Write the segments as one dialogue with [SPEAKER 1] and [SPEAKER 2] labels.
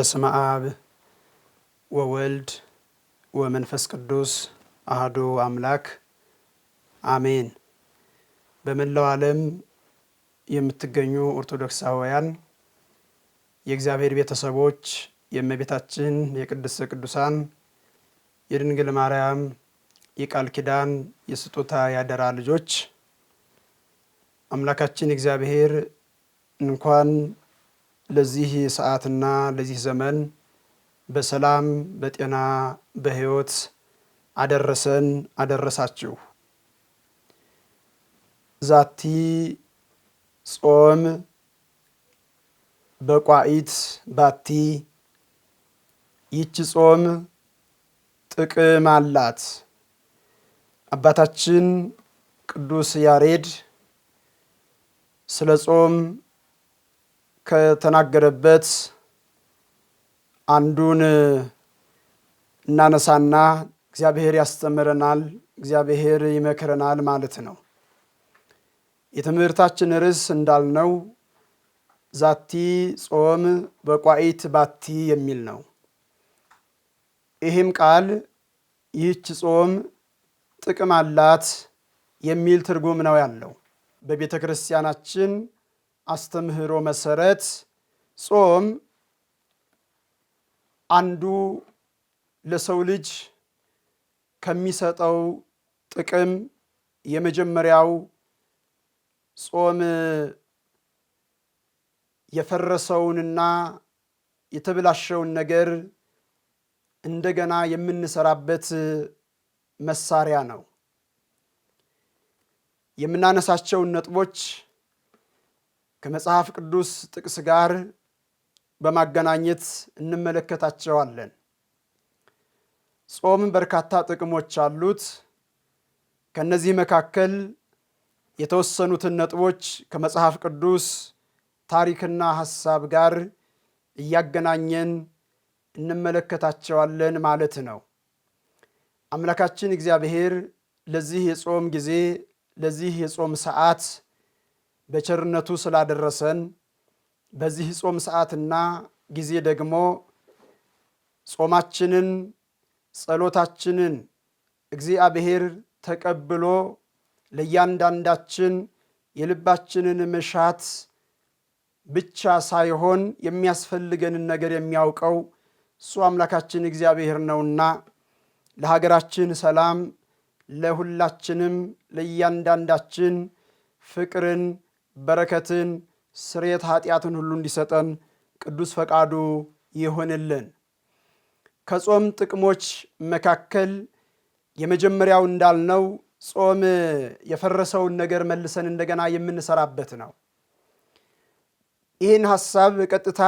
[SPEAKER 1] በስመ አብ ወወልድ ወመንፈስ ቅዱስ አሐዱ አምላክ አሜን። በመላው ዓለም የምትገኙ ኦርቶዶክሳውያን የእግዚአብሔር ቤተሰቦች የእመቤታችን የቅድስተ ቅዱሳን የድንግል ማርያም የቃል ኪዳን የስጦታ ያደራ ልጆች አምላካችን እግዚአብሔር እንኳን ለዚህ ሰዓትና ለዚህ ዘመን በሰላም በጤና በሕይወት አደረሰን አደረሳችሁ። ዛቲ ጾም በቋኢት ባቲ፣ ይህች ጾም ጥቅም አላት። አባታችን ቅዱስ ያሬድ ስለ ጾም ከተናገረበት አንዱን እናነሳና እግዚአብሔር ያስተምረናል፣ እግዚአብሔር ይመክረናል ማለት ነው። የትምህርታችን ርዕስ እንዳልነው ዛቲ ጾም በቋኢት ባቲ የሚል ነው። ይህም ቃል ይህች ጾም ጥቅም አላት የሚል ትርጉም ነው ያለው። በቤተ ክርስቲያናችን አስተምህሮ መሰረት ጾም አንዱ ለሰው ልጅ ከሚሰጠው ጥቅም የመጀመሪያው ጾም የፈረሰውንና የተበላሸውን ነገር እንደገና የምንሰራበት መሳሪያ ነው። የምናነሳቸውን ነጥቦች ከመጽሐፍ ቅዱስ ጥቅስ ጋር በማገናኘት እንመለከታቸዋለን። ጾም በርካታ ጥቅሞች አሉት። ከነዚህ መካከል የተወሰኑትን ነጥቦች ከመጽሐፍ ቅዱስ ታሪክና ሐሳብ ጋር እያገናኘን እንመለከታቸዋለን ማለት ነው። አምላካችን እግዚአብሔር ለዚህ የጾም ጊዜ ለዚህ የጾም ሰዓት በቸርነቱ ስላደረሰን በዚህ ጾም ሰዓትና ጊዜ ደግሞ ጾማችንን ጸሎታችንን እግዚአብሔር ተቀብሎ ለእያንዳንዳችን የልባችንን መሻት ብቻ ሳይሆን የሚያስፈልገንን ነገር የሚያውቀው እሱ አምላካችን እግዚአብሔር ነውና ለሀገራችን ሰላም፣ ለሁላችንም ለእያንዳንዳችን ፍቅርን፣ በረከትን፣ ስርየት ኃጢአትን ሁሉ እንዲሰጠን ቅዱስ ፈቃዱ ይሆንልን። ከጾም ጥቅሞች መካከል የመጀመሪያው እንዳልነው ጾም የፈረሰውን ነገር መልሰን እንደገና የምንሰራበት ነው። ይህን ሐሳብ ቀጥታ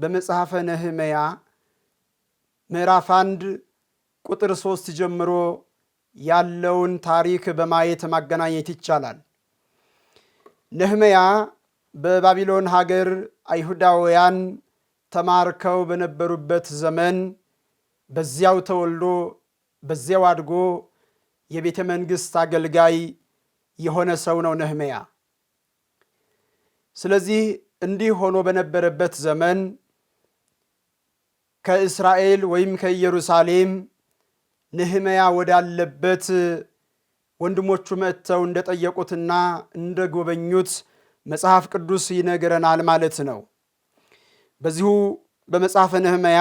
[SPEAKER 1] በመጽሐፈ ነህምያ ምዕራፍ 1 ቁጥር 3 ጀምሮ ያለውን ታሪክ በማየት ማገናኘት ይቻላል። ነህምያ በባቢሎን ሀገር አይሁዳውያን ተማርከው በነበሩበት ዘመን በዚያው ተወልዶ በዚያው አድጎ የቤተ መንግሥት አገልጋይ የሆነ ሰው ነው ነህምያ። ስለዚህ እንዲህ ሆኖ በነበረበት ዘመን ከእስራኤል ወይም ከኢየሩሳሌም ነህምያ ወዳለበት ወንድሞቹ መጥተው እንደጠየቁትና እንደጎበኙት መጽሐፍ ቅዱስ ይነግረናል ማለት ነው። በዚሁ በመጽሐፈ ነህምያ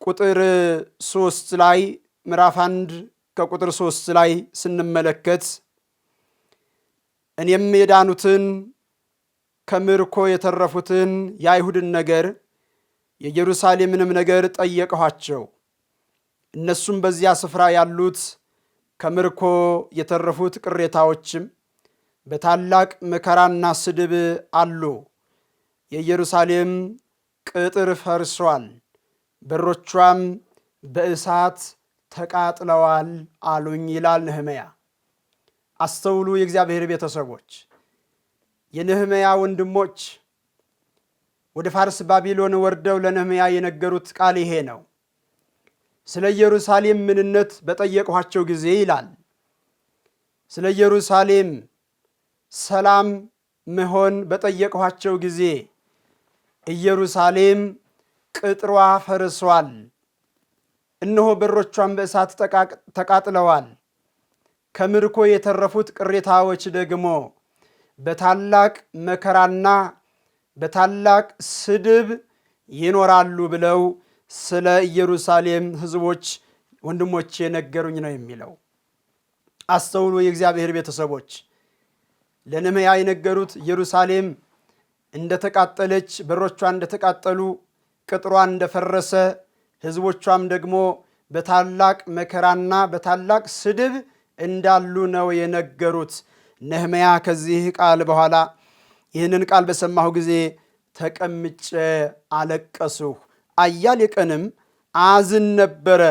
[SPEAKER 1] ቁጥር 3 ላይ ምዕራፍ 1 ከቁጥር 3 ላይ ስንመለከት እኔም የዳኑትን ከምርኮ የተረፉትን የአይሁድን ነገር የኢየሩሳሌምንም ነገር ጠየቅኋቸው። እነሱም በዚያ ስፍራ ያሉት ከምርኮ የተረፉት ቅሬታዎችም በታላቅ መከራና ስድብ አሉ። የኢየሩሳሌም ቅጥር ፈርሷል፣ በሮቿም በእሳት ተቃጥለዋል አሉኝ ይላል ነህምያ። አስተውሉ የእግዚአብሔር ቤተሰቦች፣ የነህምያ ወንድሞች ወደ ፋርስ ባቢሎን ወርደው ለነህምያ የነገሩት ቃል ይሄ ነው። ስለ ኢየሩሳሌም ምንነት በጠየቅኋቸው ጊዜ ይላል፣ ስለ ኢየሩሳሌም ሰላም መሆን በጠየቅኋቸው ጊዜ ኢየሩሳሌም ቅጥሯ ፈርሷል፣ እነሆ በሮቿን በእሳት ተቃጥለዋል። ከምርኮ የተረፉት ቅሬታዎች ደግሞ በታላቅ መከራና በታላቅ ስድብ ይኖራሉ ብለው ስለ ኢየሩሳሌም ሕዝቦች ወንድሞቼ ነገሩኝ ነው የሚለው። አስተውሉ የእግዚአብሔር ቤተሰቦች፣ ለነህምያ የነገሩት ኢየሩሳሌም እንደተቃጠለች፣ በሮቿ እንደተቃጠሉ፣ ቅጥሯ እንደፈረሰ፣ ሕዝቦቿም ደግሞ በታላቅ መከራና በታላቅ ስድብ እንዳሉ ነው የነገሩት። ነህምያ ከዚህ ቃል በኋላ ይህንን ቃል በሰማሁ ጊዜ ተቀምጬ አለቀስሁ፣ አያሌ ቀንም አዝን ነበረ፣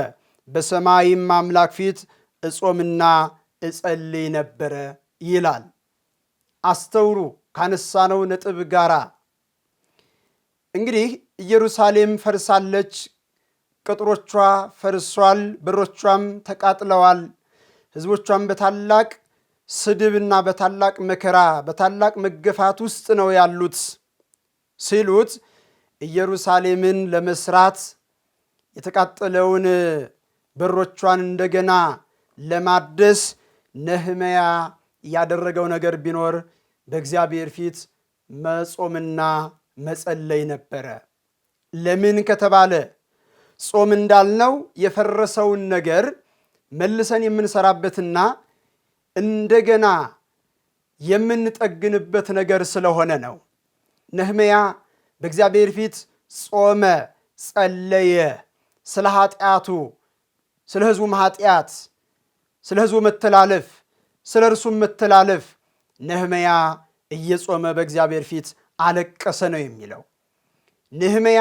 [SPEAKER 1] በሰማይም አምላክ ፊት እጾምና እጸልይ ነበረ ይላል። አስተውሉ ካነሳነው ነጥብ ጋራ እንግዲህ ኢየሩሳሌም ፈርሳለች፣ ቅጥሮቿ ፈርሷል፣ በሮቿም ተቃጥለዋል፣ ሕዝቦቿም በታላቅ ስድብና በታላቅ መከራ በታላቅ መገፋት ውስጥ ነው ያሉት ሲሉት ኢየሩሳሌምን ለመስራት የተቃጠለውን በሮቿን እንደገና ለማደስ ነህምያ ያደረገው ነገር ቢኖር በእግዚአብሔር ፊት መጾምና መጸለይ ነበረ። ለምን ከተባለ ጾም እንዳልነው የፈረሰውን ነገር መልሰን የምንሰራበትና እንደገና የምንጠግንበት ነገር ስለሆነ ነው። ነህምያ በእግዚአብሔር ፊት ጾመ፣ ጸለየ። ስለ ኃጢአቱ፣ ስለ ሕዝቡም ኃጢአት፣ ስለ ሕዝቡ መተላለፍ፣ ስለ እርሱም መተላለፍ ነህምያ እየጾመ በእግዚአብሔር ፊት አለቀሰ ነው የሚለው። ነህምያ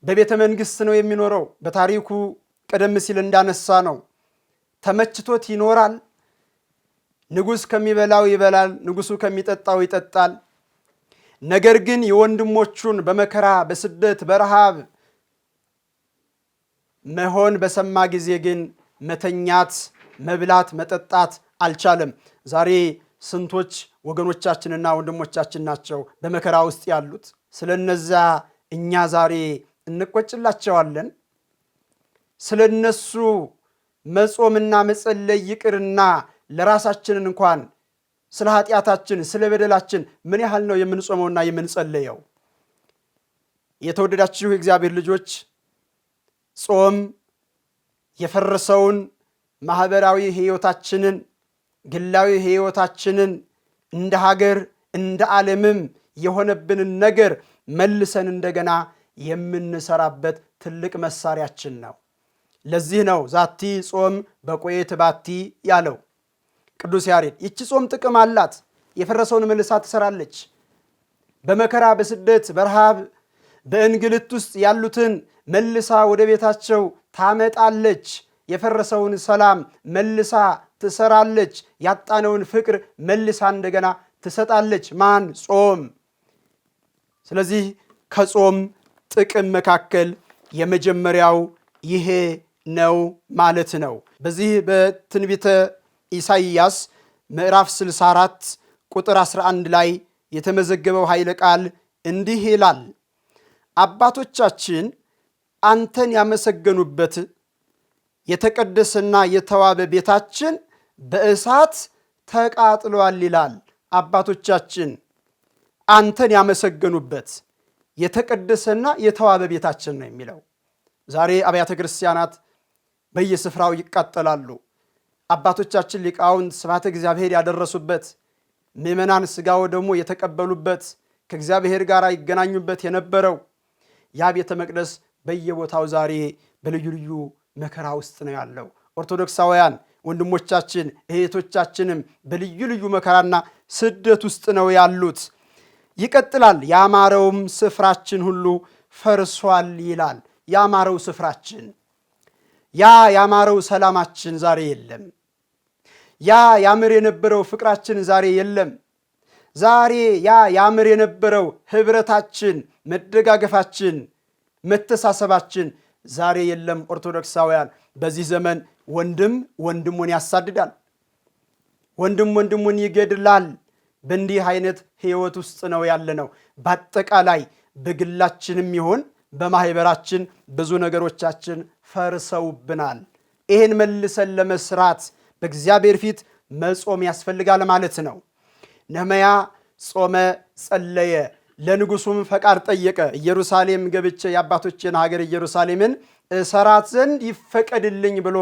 [SPEAKER 1] በቤተ መንግሥት ነው የሚኖረው። በታሪኩ ቀደም ሲል እንዳነሳ ነው ተመችቶት ይኖራል። ንጉሥ ከሚበላው ይበላል፣ ንጉሡ ከሚጠጣው ይጠጣል። ነገር ግን የወንድሞቹን በመከራ በስደት በረሃብ መሆን በሰማ ጊዜ ግን መተኛት፣ መብላት፣ መጠጣት አልቻለም። ዛሬ ስንቶች ወገኖቻችንና ወንድሞቻችን ናቸው በመከራ ውስጥ ያሉት። ስለነዛ እኛ ዛሬ እንቆጭላቸዋለን። ስለነሱ መጾምና መጸለይ ይቅርና ለራሳችን እንኳን ስለ ኃጢአታችን ስለ በደላችን ምን ያህል ነው የምንጾመውና የምንጸለየው? የተወደዳችሁ የእግዚአብሔር ልጆች፣ ጾም የፈረሰውን ማህበራዊ ሕይወታችንን፣ ግላዊ ሕይወታችንን፣ እንደ ሀገር እንደ ዓለምም የሆነብንን ነገር መልሰን እንደገና የምንሰራበት ትልቅ መሳሪያችን ነው። ለዚህ ነው ዛቲ ጾም በቆየት ባቲ ያለው ቅዱስ ያሬድ። ይቺ ጾም ጥቅም አላት። የፈረሰውን መልሳ ትሰራለች። በመከራ በስደት በረሃብ በእንግልት ውስጥ ያሉትን መልሳ ወደ ቤታቸው ታመጣለች። የፈረሰውን ሰላም መልሳ ትሰራለች። ያጣነውን ፍቅር መልሳ እንደገና ትሰጣለች። ማን? ጾም። ስለዚህ ከጾም ጥቅም መካከል የመጀመሪያው ይሄ ነው ማለት ነው። በዚህ በትንቢተ ኢሳይያስ ምዕራፍ 64 ቁጥር 11 ላይ የተመዘገበው ኃይለ ቃል እንዲህ ይላል፣ አባቶቻችን አንተን ያመሰገኑበት የተቀደሰና የተዋበ ቤታችን በእሳት ተቃጥሏል ይላል። አባቶቻችን አንተን ያመሰገኑበት የተቀደሰና የተዋበ ቤታችን ነው የሚለው። ዛሬ አብያተ ክርስቲያናት በየስፍራው ይቃጠላሉ። አባቶቻችን ሊቃውንት ስብሐተ እግዚአብሔር ያደረሱበት፣ ምዕመናን ሥጋ ወደሙ የተቀበሉበት፣ ከእግዚአብሔር ጋር ይገናኙበት የነበረው ያ ቤተ መቅደስ በየቦታው ዛሬ በልዩ ልዩ መከራ ውስጥ ነው ያለው። ኦርቶዶክሳውያን ወንድሞቻችን እህቶቻችንም በልዩ ልዩ መከራና ስደት ውስጥ ነው ያሉት። ይቀጥላል። ያማረውም ስፍራችን ሁሉ ፈርሷል ይላል። ያማረው ስፍራችን፣ ያ ያማረው ሰላማችን ዛሬ የለም። ያ ያምር የነበረው ፍቅራችን ዛሬ የለም። ዛሬ ያ ያምር የነበረው ህብረታችን፣ መደጋገፋችን፣ መተሳሰባችን ዛሬ የለም። ኦርቶዶክሳውያን በዚህ ዘመን ወንድም ወንድሙን ያሳድዳል፣ ወንድም ወንድሙን ይገድላል። በእንዲህ አይነት ህይወት ውስጥ ነው ያለነው። በአጠቃላይ በግላችንም ይሆን በማህበራችን ብዙ ነገሮቻችን ፈርሰውብናል። ይህን መልሰን ለመስራት በእግዚአብሔር ፊት መጾም ያስፈልጋል ማለት ነው። ነህምያ ጾመ፣ ጸለየ፣ ለንጉሱም ፈቃድ ጠየቀ። ኢየሩሳሌም ገብቼ የአባቶችን ሀገር ኢየሩሳሌምን እሰራት ዘንድ ይፈቀድልኝ ብሎ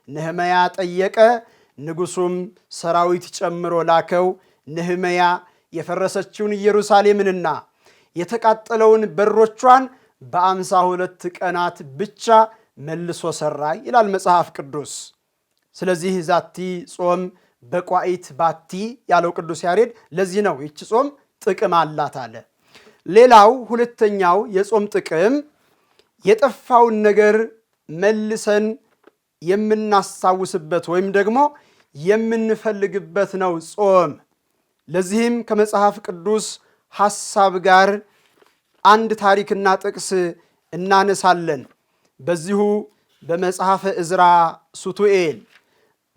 [SPEAKER 1] ነህምያ ጠየቀ። ንጉሱም ሰራዊት ጨምሮ ላከው። ነህምያ የፈረሰችውን ኢየሩሳሌምንና የተቃጠለውን በሮቿን በ52 ቀናት ብቻ መልሶ ሰራ ይላል መጽሐፍ ቅዱስ። ስለዚህ ዛቲ ጾም በቋኢት ባቲ ያለው ቅዱስ ያሬድ ለዚህ ነው ይህች ጾም ጥቅም አላት አለ። ሌላው ሁለተኛው የጾም ጥቅም የጠፋውን ነገር መልሰን የምናስታውስበት ወይም ደግሞ የምንፈልግበት ነው ጾም። ለዚህም ከመጽሐፍ ቅዱስ ሐሳብ ጋር አንድ ታሪክና ጥቅስ እናነሳለን። በዚሁ በመጽሐፈ ዕዝራ ሱቱኤል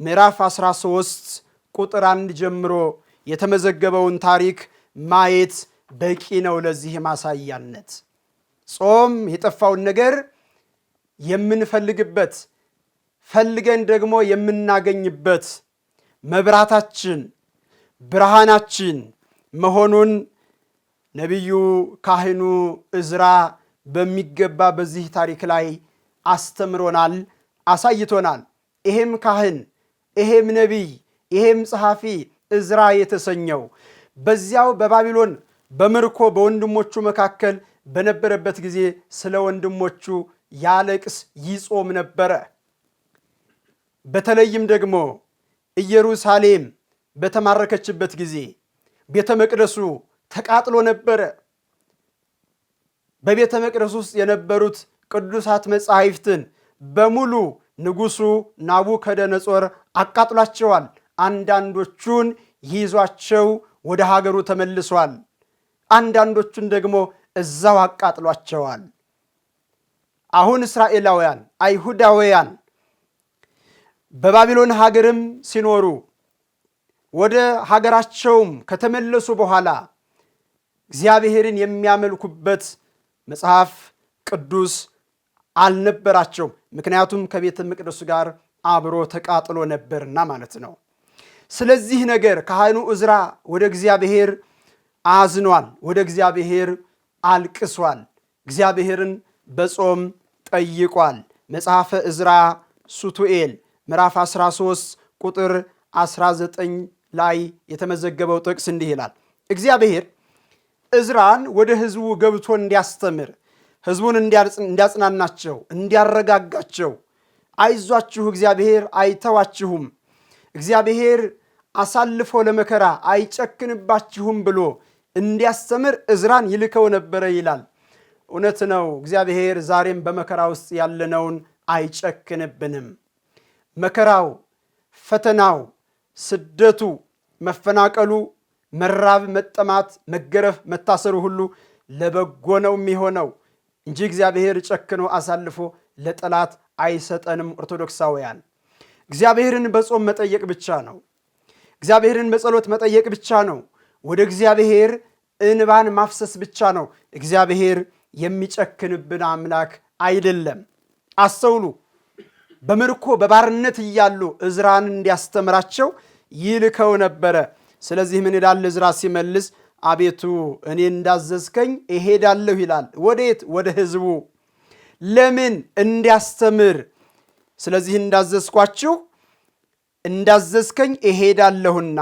[SPEAKER 1] ምዕራፍ 13 ቁጥር 1 ጀምሮ የተመዘገበውን ታሪክ ማየት በቂ ነው ለዚህ ማሳያነት። ጾም የጠፋውን ነገር የምንፈልግበት ፈልገን ደግሞ የምናገኝበት መብራታችን ብርሃናችን መሆኑን ነቢዩ ካህኑ ዕዝራ በሚገባ በዚህ ታሪክ ላይ አስተምሮናል፣ አሳይቶናል። ይሄም ካህን ይሄም ነቢይ ይሄም ጸሐፊ ዕዝራ የተሰኘው በዚያው በባቢሎን በምርኮ በወንድሞቹ መካከል በነበረበት ጊዜ ስለ ወንድሞቹ ያለቅስ ይጾም ነበረ። በተለይም ደግሞ ኢየሩሳሌም በተማረከችበት ጊዜ ቤተ መቅደሱ ተቃጥሎ ነበረ። በቤተ መቅደስ ውስጥ የነበሩት ቅዱሳት መጻሕፍትን በሙሉ ንጉሡ ናቡከደነጾር አቃጥሏቸዋል። አንዳንዶቹን ይዟቸው ወደ ሀገሩ ተመልሷል። አንዳንዶቹን ደግሞ እዛው አቃጥሏቸዋል። አሁን እስራኤላውያን አይሁዳውያን በባቢሎን ሀገርም ሲኖሩ ወደ ሀገራቸውም ከተመለሱ በኋላ እግዚአብሔርን የሚያመልኩበት መጽሐፍ ቅዱስ አልነበራቸውም። ምክንያቱም ከቤተ መቅደሱ ጋር አብሮ ተቃጥሎ ነበርና ማለት ነው። ስለዚህ ነገር ካህኑ ዕዝራ ወደ እግዚአብሔር አዝኗል፣ ወደ እግዚአብሔር አልቅሷል፣ እግዚአብሔርን በጾም ጠይቋል። መጽሐፈ ዕዝራ ሱቱኤል ምዕራፍ 13 ቁጥር 19 ላይ የተመዘገበው ጥቅስ እንዲህ ይላል። እግዚአብሔር ዕዝራን ወደ ሕዝቡ ገብቶ እንዲያስተምር፣ ሕዝቡን እንዲያጽናናቸው፣ እንዲያረጋጋቸው፣ አይዟችሁ እግዚአብሔር አይተዋችሁም፣ እግዚአብሔር አሳልፎ ለመከራ አይጨክንባችሁም ብሎ እንዲያስተምር ዕዝራን ይልከው ነበረ ይላል። እውነት ነው። እግዚአብሔር ዛሬም በመከራ ውስጥ ያለነውን አይጨክንብንም። መከራው፣ ፈተናው፣ ስደቱ፣ መፈናቀሉ፣ መራብ፣ መጠማት፣ መገረፍ፣ መታሰሩ ሁሉ ለበጎ ነው የሚሆነው እንጂ እግዚአብሔር ጨክኖ አሳልፎ ለጠላት አይሰጠንም። ኦርቶዶክሳውያን እግዚአብሔርን በጾም መጠየቅ ብቻ ነው። እግዚአብሔርን በጸሎት መጠየቅ ብቻ ነው። ወደ እግዚአብሔር እንባን ማፍሰስ ብቻ ነው። እግዚአብሔር የሚጨክንብን አምላክ አይደለም። አስተውሉ። በምርኮ በባርነት እያሉ ዕዝራን እንዲያስተምራቸው ይልከው ነበረ። ስለዚህ ምን ይላል ዕዝራ ሲመልስ? አቤቱ እኔ እንዳዘዝከኝ እሄዳለሁ ይላል። ወዴት? ወደ ሕዝቡ። ለምን? እንዲያስተምር። ስለዚህ እንዳዘዝከኝ እሄዳለሁና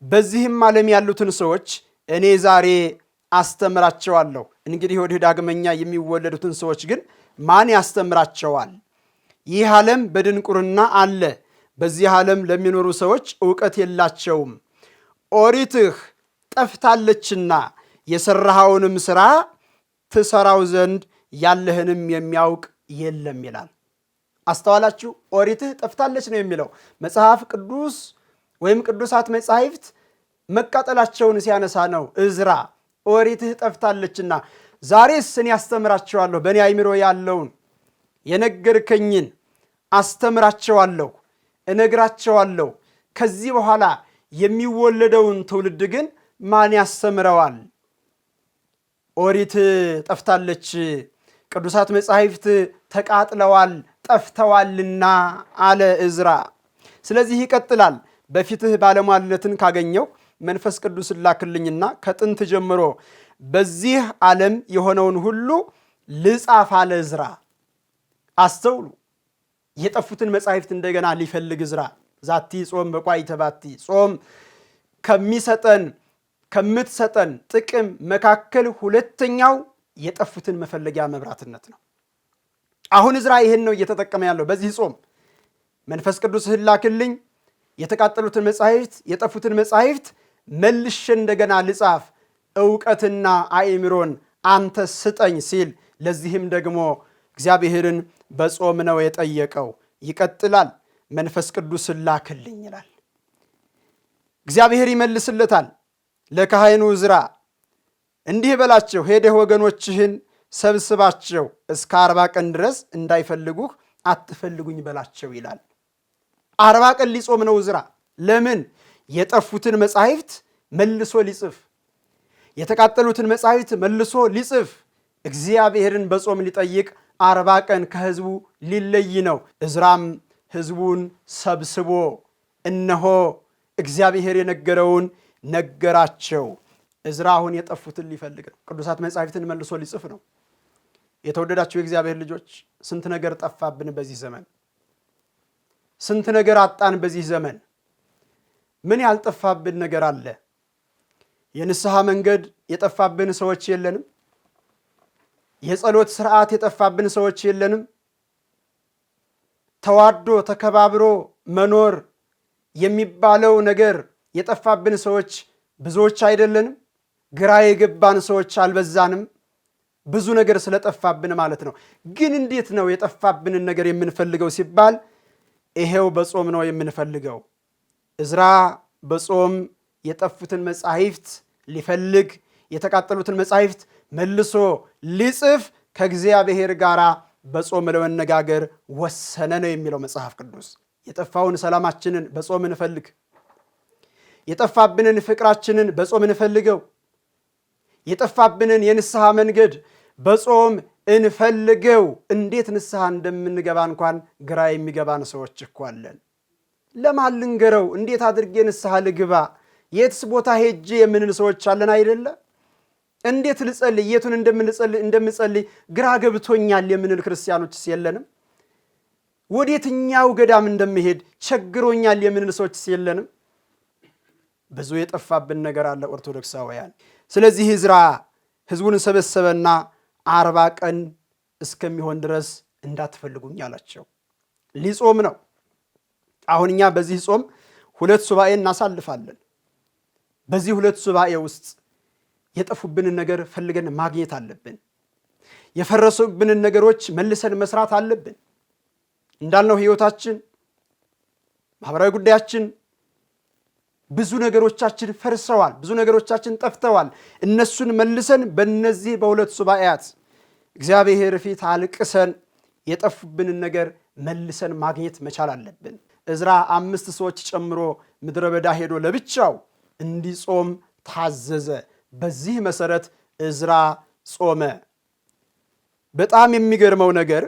[SPEAKER 1] በዚህም ዓለም ያሉትን ሰዎች እኔ ዛሬ አስተምራቸዋለሁ። እንግዲህ ወዲህ ዳግመኛ የሚወለዱትን ሰዎች ግን ማን ያስተምራቸዋል? ይህ ዓለም በድንቁርና አለ። በዚህ ዓለም ለሚኖሩ ሰዎች ዕውቀት የላቸውም። ኦሪትህ ጠፍታለችና የሠራኸውንም ሥራ ትሠራው ዘንድ ያለህንም የሚያውቅ የለም ይላል። አስተዋላችሁ? ኦሪትህ ጠፍታለች ነው የሚለው። መጽሐፍ ቅዱስ ወይም ቅዱሳት መጻሕፍት መቃጠላቸውን ሲያነሳ ነው ዕዝራ። ኦሪትህ ጠፍታለችና ዛሬስ እኔ አስተምራቸዋለሁ፣ በእኔ አይምሮ ያለውን የነገርከኝን አስተምራቸዋለሁ፣ እነግራቸዋለሁ። ከዚህ በኋላ የሚወለደውን ትውልድ ግን ማን ያስተምረዋል? ኦሪት ጠፍታለች፣ ቅዱሳት መጻሕፍት ተቃጥለዋል ጠፍተዋልና አለ ዕዝራ። ስለዚህ ይቀጥላል። በፊትህ ባለሟልነትን ካገኘው መንፈስ ቅዱስ ላክልኝና ከጥንት ጀምሮ በዚህ ዓለም የሆነውን ሁሉ ልጻፍ አለ ዕዝራ። አስተውሉ። የጠፉትን መጻሕፍት እንደገና ሊፈልግ ዕዝራ። ዛቲ ጾም በቋይተ ባቲ ጾም ከምትሰጠን ጥቅም መካከል ሁለተኛው የጠፉትን መፈለጊያ መብራትነት ነው። አሁን ዕዝራ ይህን ነው እየተጠቀመ ያለው። በዚህ ጾም መንፈስ ቅዱስህን ላክልኝ፣ የተቃጠሉትን መጻሕፍት የጠፉትን መጻሕፍት መልሼ እንደገና ልጻፍ፣ ዕውቀትና አእምሮን አንተ ስጠኝ ሲል ለዚህም ደግሞ እግዚአብሔርን በጾም ነው የጠየቀው። ይቀጥላል። መንፈስ ቅዱስን ላክልኝ ይላል። እግዚአብሔር ይመልስለታል ለካህኑ ዕዝራ፣ እንዲህ በላቸው፣ ሄደህ ወገኖችህን ሰብስባቸው፣ እስከ 40 ቀን ድረስ እንዳይፈልጉህ አትፈልጉኝ በላቸው ይላል። 40 ቀን ሊጾም ነው ዕዝራ። ለምን? የጠፉትን መጻሕፍት መልሶ ሊጽፍ፣ የተቃጠሉትን መጻሕፍት መልሶ ሊጽፍ፣ እግዚአብሔርን በጾም ሊጠይቅ 40 ቀን ከሕዝቡ ሊለይ ነው። ዕዝራም ሕዝቡን ሰብስቦ እነሆ እግዚአብሔር የነገረውን ነገራቸው። ዕዝራ አሁን የጠፉትን ሊፈልግ ነው። ቅዱሳት መጻሕፍትን መልሶ ሊጽፍ ነው። የተወደዳችሁ የእግዚአብሔር ልጆች፣ ስንት ነገር ጠፋብን በዚህ ዘመን። ስንት ነገር አጣን በዚህ ዘመን። ምን ያልጠፋብን ነገር አለ? የንስሐ መንገድ የጠፋብን ሰዎች የለንም? የጸሎት ስርዓት የጠፋብን ሰዎች የለንም? ተዋዶ ተከባብሮ መኖር የሚባለው ነገር የጠፋብን ሰዎች ብዙዎች አይደለንም? ግራ የገባን ሰዎች አልበዛንም? ብዙ ነገር ስለጠፋብን ማለት ነው። ግን እንዴት ነው የጠፋብንን ነገር የምንፈልገው ሲባል ይሄው በጾም ነው የምንፈልገው። ዕዝራ በጾም የጠፉትን መጻሕፍት ሊፈልግ፣ የተቃጠሉትን መጻሕፍት መልሶ ሊጽፍ ከእግዚአብሔር ጋር በጾም ለመነጋገር ወሰነ ነው የሚለው መጽሐፍ ቅዱስ። የጠፋውን ሰላማችንን በጾም እንፈልግ። የጠፋብንን ፍቅራችንን በጾም እንፈልገው። የጠፋብንን የንስሐ መንገድ በጾም እንፈልገው። እንዴት ንስሐ እንደምንገባ እንኳን ግራ የሚገባን ሰዎች እኮ አለን። ለማን ልንገረው? እንዴት አድርጌ ንስሐ ልግባ? የትስ ቦታ ሄጄ የምንል ሰዎች አለን አይደለ? እንዴት ልጸልይ? የቱን እንደምጸልይ ግራ ገብቶኛል የምንል ክርስቲያኖችስ የለንም? ወዴትኛው ገዳም እንደምሄድ ቸግሮኛል የምንል ሰዎችስ የለንም? ብዙ የጠፋብን ነገር አለ ኦርቶዶክሳውያን። ስለዚህ ዕዝራ ሕዝቡን ሰበሰበና 40 ቀን እስከሚሆን ድረስ እንዳትፈልጉኝ አላቸው። ሊጾም ነው። አሁን እኛ በዚህ ጾም 2 ሱባኤ እናሳልፋለን። በዚህ 2 ሱባኤ ውስጥ የጠፉብንን ነገር ፈልገን ማግኘት አለብን። የፈረሱብንን ነገሮች መልሰን መስራት አለብን። እንዳልነው ሕይወታችን፣ ማህበራዊ ጉዳያችን፣ ብዙ ነገሮቻችን ፈርሰዋል። ብዙ ነገሮቻችን ጠፍተዋል። እነሱን መልሰን በእነዚህ በ2 ሱባኤያት እግዚአብሔር ፊት አልቅሰን የጠፉብንን ነገር መልሰን ማግኘት መቻል አለብን። ዕዝራ 5 ሰዎች ጨምሮ ምድረ በዳ ሄዶ ለብቻው እንዲጾም ታዘዘ። በዚህ መሰረት ዕዝራ ጾመ። በጣም የሚገርመው ነገር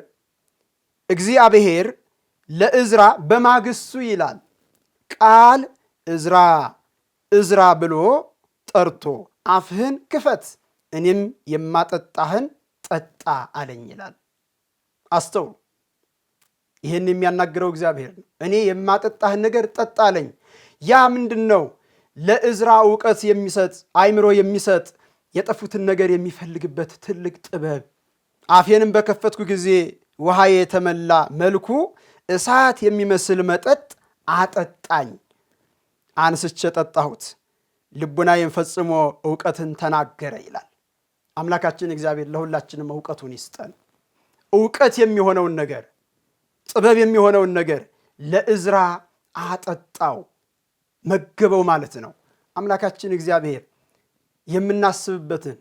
[SPEAKER 1] እግዚአብሔር ለዕዝራ በማግስቱ ይላል ቃል ዕዝራ ብሎ ጠርቶ አፍህን ክፈት እኔም የማጠጣህን ጠጣ አለኝ ይላል። አስተውሉ። ይህን የሚያናግረው እግዚአብሔር ነው። እኔ የማጠጣህን ነገር ጠጣ አለኝ። ያ ምንድን ነው? ለዕዝራ ዕውቀት የሚሰጥ አእምሮ የሚሰጥ የጠፉትን ነገር የሚፈልግበት ትልቅ ጥበብ። አፌንም በከፈትኩ ጊዜ ውሃ የተመላ መልኩ እሳት የሚመስል መጠጥ አጠጣኝ። አንስቼ ጠጣሁት፣ ልቡናዬን ፈጽሞ ዕውቀትን ተናገረ ይላል። አምላካችን እግዚአብሔር ለሁላችንም ዕውቀቱን ይስጠን። ዕውቀት የሚሆነውን ነገር፣ ጥበብ የሚሆነውን ነገር ለዕዝራ አጠጣው፣ መገበው ማለት ነው። አምላካችን እግዚአብሔር የምናስብበትን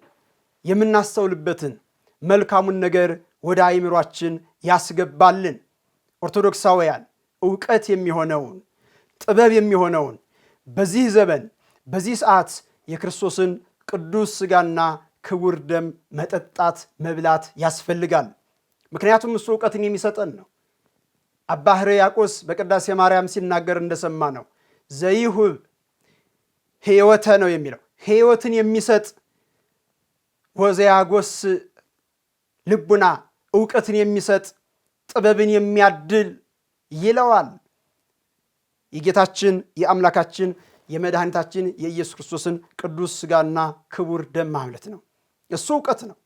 [SPEAKER 1] የምናስተውልበትን መልካሙን ነገር ወደ አእምሯችን ያስገባልን። ኦርቶዶክሳውያን ዕውቀት የሚሆነውን ጥበብ የሚሆነውን በዚህ ዘመን በዚህ ሰዓት የክርስቶስን ቅዱስ ሥጋና ክቡር ደም መጠጣት መብላት ያስፈልጋል። ምክንያቱም እሱ እውቀትን የሚሰጠን ነው። አባ ሕርያቆስ በቅዳሴ ማርያም ሲናገር እንደሰማ ነው ዘይሁብ ሕይወተ ነው የሚለው ሕይወትን የሚሰጥ ወዘያጎስ ልቡና እውቀትን የሚሰጥ ጥበብን የሚያድል ይለዋል። የጌታችን የአምላካችን የመድኃኒታችን የኢየሱስ ክርስቶስን ቅዱስ ሥጋና ክቡር ደም ማምለት ነው። እሱ እውቀት ነው።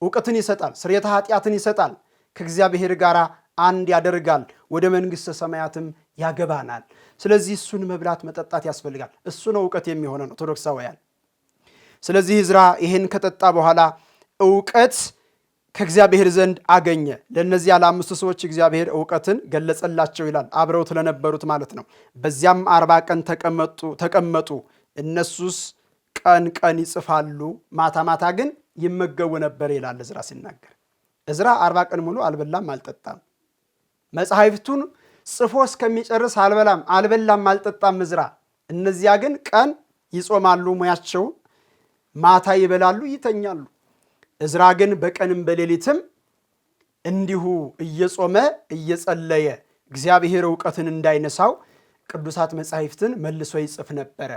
[SPEAKER 1] እውቀትን ይሰጣል፣ ስርየተ ኃጢአትን ይሰጣል፣ ከእግዚአብሔር ጋር አንድ ያደርጋል፣ ወደ መንግሥተ ሰማያትም ያገባናል። ስለዚህ እሱን መብላት መጠጣት ያስፈልጋል። እሱ ነው እውቀት የሚሆነን ኦርቶዶክሳውያን። ስለዚህ ዕዝራ ይህን ከጠጣ በኋላ እውቀት ከእግዚአብሔር ዘንድ አገኘ። ለእነዚያ ለአምስቱ ሰዎች እግዚአብሔር እውቀትን ገለጸላቸው ይላል፣ አብረውት ለነበሩት ማለት ነው። በዚያም 40 ቀን ተቀመጡ። እነሱስ ቀን ቀን ይጽፋሉ፣ ማታ ማታ ግን ይመገቡ ነበር ይላል ዕዝራ ሲናገር። ዕዝራ 40 ቀን ሙሉ አልበላም አልጠጣም። መጽሐፍቱን ጽፎ እስከሚጨርስ አልበላም አልጠጣም ዕዝራ። እነዚያ ግን ቀን ይጾማሉ ሙያቸው፣ ማታ ይበላሉ ይተኛሉ። ዕዝራ ግን በቀንም በሌሊትም እንዲሁ እየጾመ እየጸለየ እግዚአብሔር እውቀትን እንዳይነሳው ቅዱሳት መጻሕፍትን መልሶ ይጽፍ ነበረ።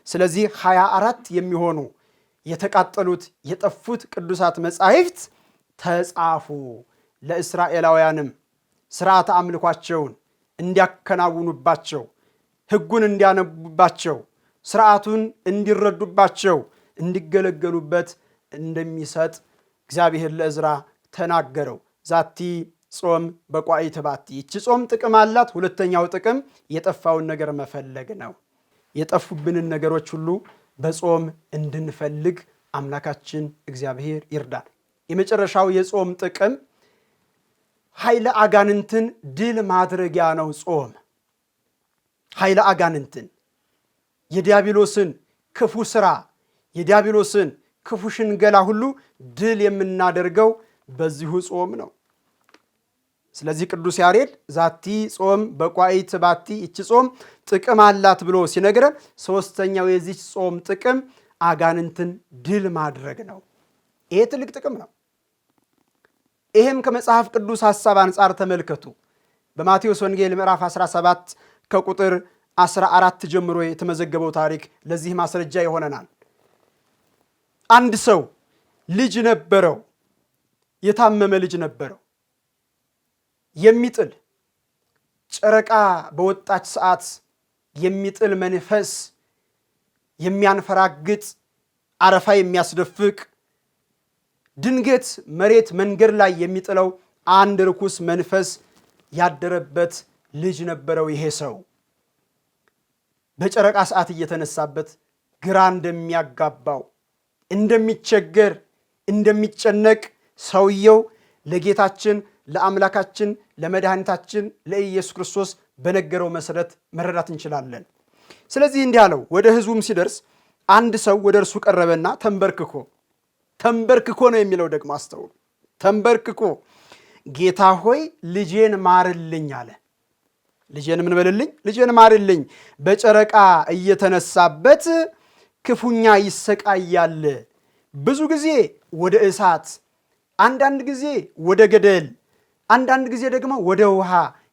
[SPEAKER 1] ስለዚህ 24 የሚሆኑ የተቃጠሉት የጠፉት ቅዱሳት መጻሕፍት ተጻፉ። ለእስራኤላውያንም ሥርዓተ አምልኳቸውን እንዲያከናውኑባቸው፣ ሕጉን እንዲያነቡባቸው፣ ሥርዓቱን እንዲረዱባቸው፣ እንዲገለገሉበት እንደሚሰጥ እግዚአብሔር ለዕዝራ ተናገረው። ዛቲ ጾም በቋኢት ባቲ። ይቺ ጾም ጥቅም አላት። ሁለተኛው ጥቅም የጠፋውን ነገር መፈለግ ነው። የጠፉብንን ነገሮች ሁሉ በጾም እንድንፈልግ አምላካችን እግዚአብሔር ይርዳል። የመጨረሻው የጾም ጥቅም ኃይለ አጋንንትን ድል ማድረጊያ ነው። ጾም ኃይለ አጋንንትን የዲያብሎስን ክፉ ሥራ የዲያብሎስን ክፉ ሽንገላ ሁሉ ድል የምናደርገው በዚሁ ጾም ነው። ስለዚህ ቅዱስ ያሬድ ዛቲ ጾም በቋኢት ባቲ፣ ይቺ ጾም ጥቅም አላት ብሎ ሲነግረን ሦስተኛው የዚች ጾም ጥቅም አጋንንትን ድል ማድረግ ነው። ይሄ ትልቅ ጥቅም ነው። ይሄም ከመጽሐፍ ቅዱስ ሐሳብ አንጻር ተመልከቱ። በማቴዎስ ወንጌል ምዕራፍ 17 ከቁጥር 14 ጀምሮ የተመዘገበው ታሪክ ለዚህ ማስረጃ ይሆነናል። አንድ ሰው ልጅ ነበረው፣ የታመመ ልጅ ነበረው። የሚጥል ጨረቃ በወጣች ሰዓት የሚጥል መንፈስ፣ የሚያንፈራግጥ አረፋ የሚያስደፍቅ ድንገት መሬት መንገድ ላይ የሚጥለው አንድ ርኩስ መንፈስ ያደረበት ልጅ ነበረው። ይሄ ሰው በጨረቃ ሰዓት እየተነሳበት ግራ እንደሚያጋባው፣ እንደሚቸገር፣ እንደሚጨነቅ ሰውየው ለጌታችን ለአምላካችን ለመድኃኒታችን ለኢየሱስ ክርስቶስ በነገረው መሰረት መረዳት እንችላለን። ስለዚህ እንዲህ አለው። ወደ ሕዝቡም ሲደርስ አንድ ሰው ወደ እርሱ ቀረበና ተንበርክኮ ነው የሚለው ደግሞ አስተውሉ። ተንበርክኮ ጌታ ሆይ ልጄን ማርልኝ አለ። ልጄን ምን በልልኝ? ልጄን ማርልኝ። በጨረቃ እየተነሳበት ክፉኛ ይሰቃያል። ብዙ ጊዜ ወደ እሳት፣ አንዳንድ ጊዜ ወደ ገደል፣ አንዳንድ ጊዜ ደግሞ ወደ ውሃ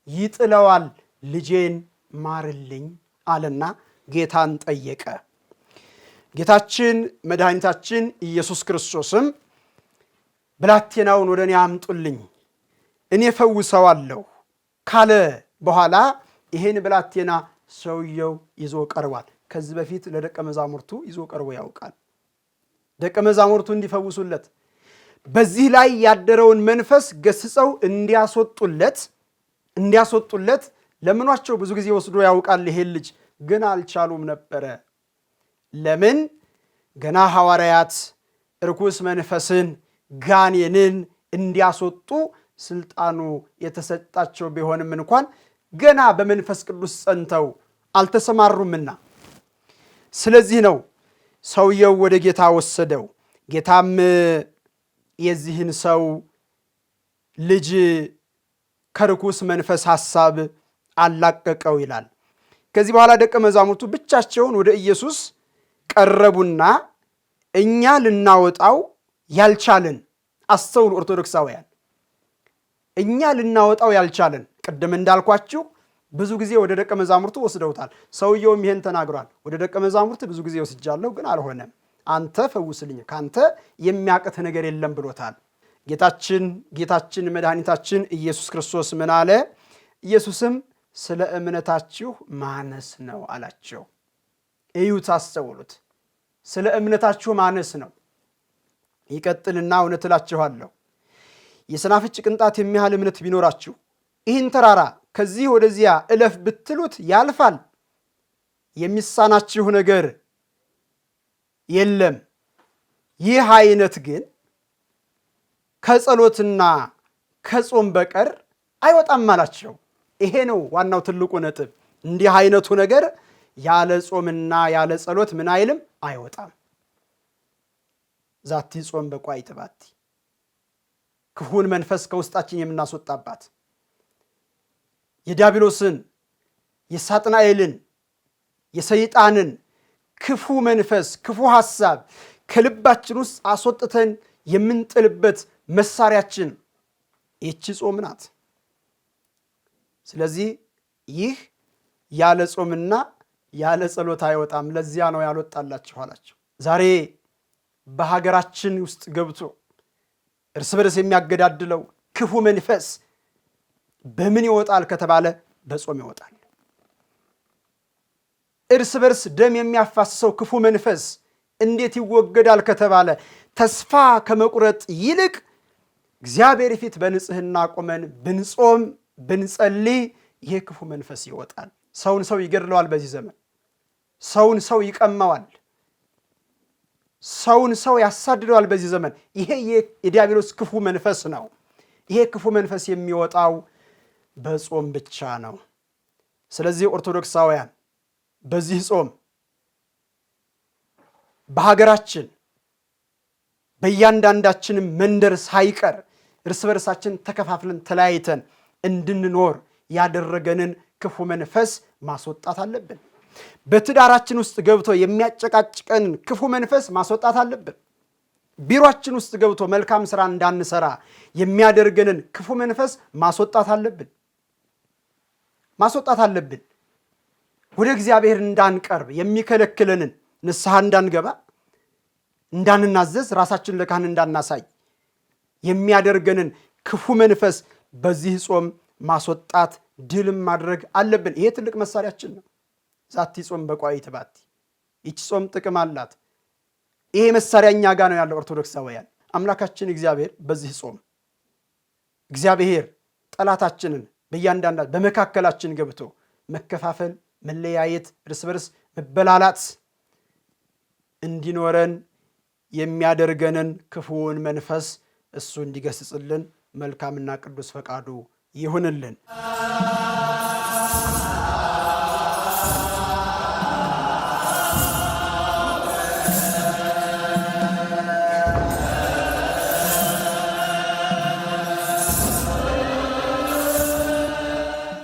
[SPEAKER 1] ይጥለዋል። ልጄን ማርልኝ አለና ጌታን ጠየቀ። ጌታችን መድኃኒታችን ኢየሱስ ክርስቶስም ብላቴናውን ወደ እኔ አምጡልኝ እኔ ፈውሰዋለሁ ካለ በኋላ ይሄን ብላቴና ሰውየው ይዞ ቀርቧል። ከዚህ በፊት ለደቀ መዛሙርቱ ይዞ ቀርቦ ያውቃል። ደቀ መዛሙርቱ እንዲፈውሱለት፣ በዚህ ላይ ያደረውን መንፈስ ገስጸው እንዲያስወጡለት ለምኗቸው ብዙ ጊዜ ወስዶ ያውቃል። ይሄን ልጅ ግን አልቻሉም ነበረ። ለምን? ገና ሐዋርያት ርኩስ መንፈስን ጋኔንን እንዲያስወጡ ስልጣኑ የተሰጣቸው ቢሆንም እንኳን ገና በመንፈስ ቅዱስ ጸንተው አልተሰማሩምና፣ ስለዚህ ነው ሰውየው ወደ ጌታ ወሰደው። ጌታም የዚህን ሰው ልጅ ከርኩስ መንፈስ ሐሳብ አላቀቀው ይላል። ከዚህ በኋላ ደቀ መዛሙርቱ ብቻቸውን ወደ ኢየሱስ ቀረቡና እኛ ልናወጣው ያልቻልን፣ አስተውሉ ኦርቶዶክሳውያን፣ እኛ ልናወጣው ያልቻለን ቅድም እንዳልኳችሁ ብዙ ጊዜ ወደ ደቀ መዛሙርቱ ወስደውታል። ሰውየውም ይሄን ተናግሯል። ወደ ደቀ መዛሙርቱ ብዙ ጊዜ ወስጃለሁ፣ ግን አልሆነም። አንተ ፈውስልኝ፣ ካንተ የሚያቅት ነገር የለም ብሎታል። ጌታችን መድኃኒታችን ኢየሱስ ክርስቶስ ምን አለ? ኢየሱስም ስለ እምነታችሁ ማነስ ነው አላቸው። እዩት፣ አስተውሉት። ስለ እምነታችሁ ማነስ ነው። ይቀጥልና እውነት እላችኋለሁ የሰናፍጭ ቅንጣት የሚያህል እምነት ቢኖራችሁ ይህን ተራራ ከዚህ ወደዚያ እለፍ ብትሉት ያልፋል፣ የሚሳናችሁ ነገር የለም። ይህ አይነት ግን ከጸሎትና ከጾም በቀር አይወጣም አላቸው። ይሄ ነው ዋናው ትልቁ ነጥብ። እንዲህ አይነቱ ነገር ያለ ጾምና ያለ ጸሎት ምን አይልም፣ አይወጣም። ዛቲ ጾም በቋይት ባቲ፣ ክፉን መንፈስ ከውስጣችን የምናስወጣባት የዲያብሎስን የሳጥናኤልን የሰይጣንን ክፉ መንፈስ ክፉ ሐሳብ ከልባችን ውስጥ አስወጥተን የምንጥልበት መሳሪያችን ይህች ጾም ናት። ስለዚህ ይህ ያለ ጾምና ያለ ጸሎት አይወጣም። ለዚያ ነው ያልወጣላችሁ አላቸው። ዛሬ በሀገራችን ውስጥ ገብቶ እርስ በርስ የሚያገዳድለው ክፉ መንፈስ በምን ይወጣል ከተባለ በጾም ይወጣል። እርስ በርስ ደም የሚያፋስሰው ክፉ መንፈስ እንዴት ይወገዳል ከተባለ ተስፋ ከመቁረጥ ይልቅ እግዚአብሔር ፊት በንጽህና ቆመን ብንጾም ብንጸልይ ይሄ ክፉ መንፈስ ይወጣል። ሰውን ሰው ይገድለዋል። በዚህ ዘመን ሰውን ሰው ይቀማዋል። ሰውን ሰው ያሳድደዋል። በዚህ ዘመን ይሄ የዲያብሎስ ክፉ መንፈስ ነው። ይሄ ክፉ መንፈስ የሚወጣው በጾም ብቻ ነው። ስለዚህ ኦርቶዶክሳውያን በዚህ ጾም በሀገራችን በእያንዳንዳችንም መንደር ሳይቀር እርስ በርሳችን ተከፋፍለን ተለያይተን እንድንኖር ያደረገንን ክፉ መንፈስ ማስወጣት አለብን። በትዳራችን ውስጥ ገብቶ የሚያጨቃጭቀን ክፉ መንፈስ ማስወጣት አለብን። ቢሮአችን ውስጥ ገብቶ መልካም ስራ እንዳንሰራ የሚያደርገንን ክፉ መንፈስ ማስወጣት አለብን። ወደ እግዚአብሔር እንዳንቀርብ የሚከለክለንን ንስሐ እንዳንገባ እንዳንናዘዝ ራሳችን ለካህን እንዳናሳይ የሚያደርገንን ክፉ መንፈስ በዚህ ጾም ማስወጣት ድልም ማድረግ አለብን። ይሄ ትልቅ መሳሪያችን ነው። ዛቲ ጾም በቋይት ባቲ፣ ይቺ ጾም ጥቅም አላት። ይሄ መሳሪያ እኛ ጋር ነው ያለው። ኦርቶዶክሳውያን አምላካችን እግዚአብሔር በዚህ ጾም እግዚአብሔር ጠላታችንን በእያንዳንዳችን በመካከላችን ገብቶ መከፋፈል፣ መለያየት፣ እርስ በርስ መበላላት እንዲኖረን የሚያደርገንን ክፉውን መንፈስ እሱ እንዲገስጽልን መልካምና ቅዱስ ፈቃዱ ይሁንልን።